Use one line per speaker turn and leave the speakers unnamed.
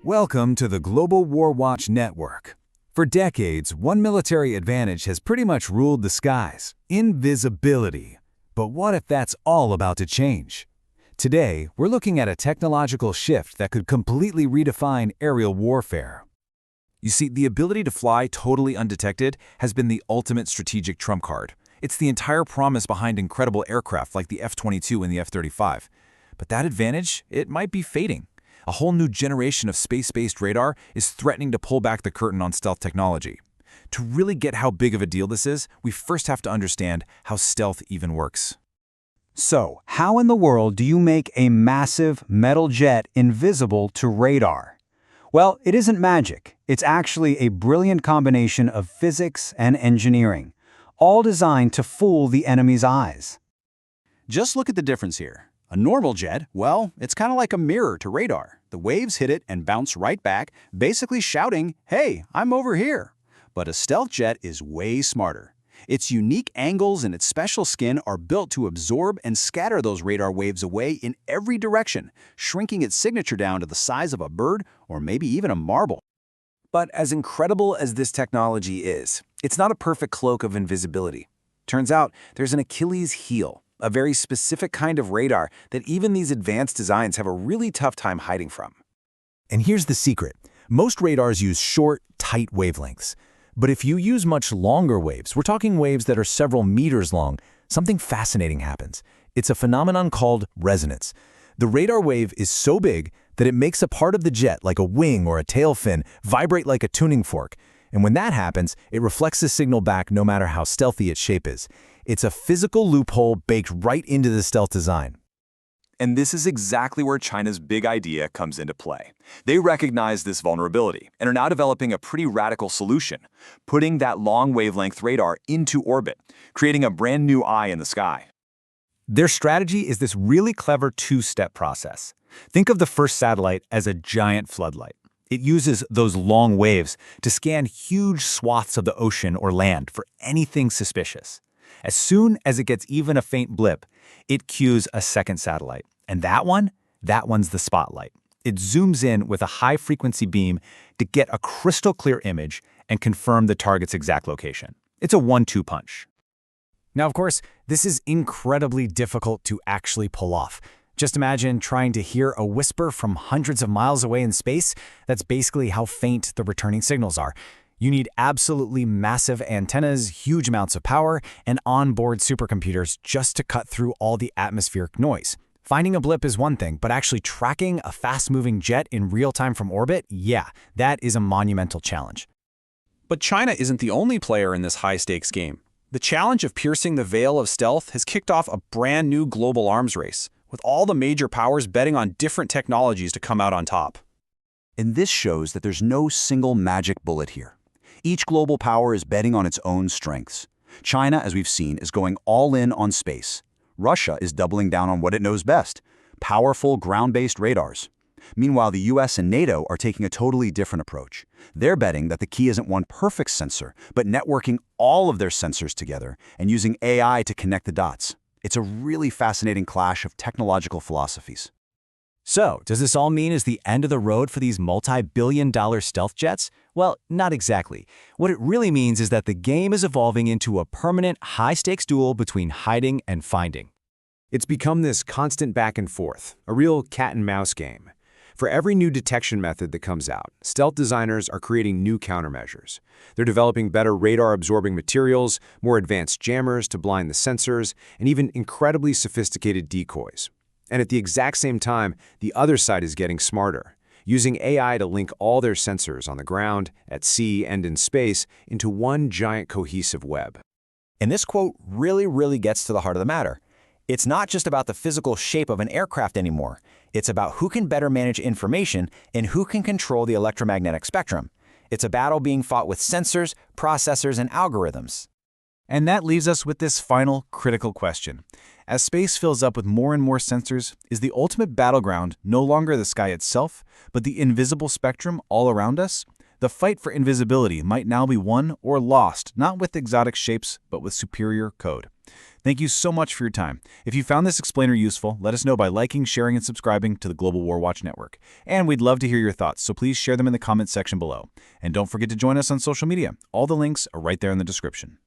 Welcome to the Global War Watch Network. For decades, one military advantage has pretty much ruled the skies: invisibility. But what if that's all about to change? Today, we're looking at a technological shift that could completely redefine aerial warfare. You see, the ability to fly totally undetected has been the ultimate strategic trump card. It's the entire promise behind incredible aircraft like the F-22 and the F-35. But that advantage, it might be fading. A whole new generation of space-based radar is threatening to pull back the curtain on stealth technology. To really get how big of a deal this is, we first have to understand how stealth even works.
So, how in the world do you make a massive metal jet invisible to radar? Well, it isn't magic. It's actually a brilliant combination of physics and engineering, all designed to fool the enemy's eyes.
Just look at the difference here. A normal jet, well, it's kind of like a mirror to radar. The waves hit it and bounce right back, basically shouting, "Hey, I'm over here." But a stealth jet is way smarter. Its unique angles and its special skin are built to absorb and scatter those radar waves away in every direction, shrinking its signature down to the size of a bird or maybe even a marble.
But as incredible as this technology is, it's not a perfect cloak of invisibility. Turns out there's an Achilles heel, a very specific kind of radar that even these advanced designs have a really tough time hiding from. And here's the secret. Most radars use short, tight wavelengths. But if you use much longer waves, we're talking waves that are several meters long, something fascinating happens. It's a phenomenon called resonance. The radar wave is so big that it makes a part of the jet, like a wing or a tail fin, vibrate like a tuning fork. And when that happens, it reflects the signal back no matter how stealthy its shape is. It's a physical loophole baked right into the stealth design.
And this is exactly where China's big idea comes into play. They recognize this vulnerability and are now developing a pretty radical solution, putting that long wavelength radar into orbit, creating a brand new eye in the sky.
Their strategy is this really clever two-step process. Think of the first satellite as a giant floodlight. It uses those long waves to scan huge swaths of the ocean or land for anything suspicious. As soon as it gets even a faint blip, it cues a second satellite. And that one's the spotlight. It zooms in with a high-frequency beam to get a crystal-clear image and confirm the target's exact location. It's a 1-2 punch.
Now, of course, this is incredibly difficult to actually pull off. Just imagine trying to hear a whisper from hundreds of miles away in space. That's basically how faint the returning signals are. You need absolutely massive antennas, huge amounts of power, and onboard supercomputers just to cut through all the atmospheric noise. Finding a blip is one thing, but actually tracking a fast-moving jet in real time from orbit, yeah, that is a monumental challenge.
But China isn't the only player in this high-stakes game. The challenge of piercing the veil of stealth has kicked off a brand new global arms race, with all the major powers betting on different technologies to come out on top.
And this shows that there's no single magic bullet here. Each global power is betting on its own strengths. China, as we've seen, is going all in on space. Russia is doubling down on what it knows best: powerful ground-based radars. Meanwhile, the US and NATO are taking a totally different approach. They're betting that the key isn't one perfect sensor, but networking all of their sensors together and using AI to connect the dots. It's a really fascinating clash of technological philosophies.
So, does this all mean is the end of the road for these multi-billion-dollar stealth jets? Well, not exactly. What it really means is that the game is evolving into a permanent high-stakes duel between hiding and finding.
It's become this constant back and forth, a real cat-and-mouse game. For every new detection method that comes out, stealth designers are creating new countermeasures. They're developing better radar-absorbing materials, more advanced jammers to blind the sensors, and even incredibly sophisticated decoys. And at the exact same time, the other side is getting smarter, using AI to link all their sensors on the ground, at sea, and in space into one giant cohesive web.
And this quote really gets to the heart of the matter. It's not just about the physical shape of an aircraft anymore. It's about who can better manage information and who can control the electromagnetic spectrum. It's a battle being fought with sensors, processors, and algorithms.
And that leaves us with this final critical question. As space fills up with more and more sensors, is the ultimate battleground no longer the sky itself, but the invisible spectrum all around us? The fight for invisibility might now be won or lost, not with exotic shapes, but with superior code.
Thank you so much for your time. If you found this explainer useful, let us know by liking, sharing, and subscribing to the Global War Watch Network. And we'd love to hear your thoughts, so please share them in the comments section below. And don't forget to join us on social media. All the links are right there in the description.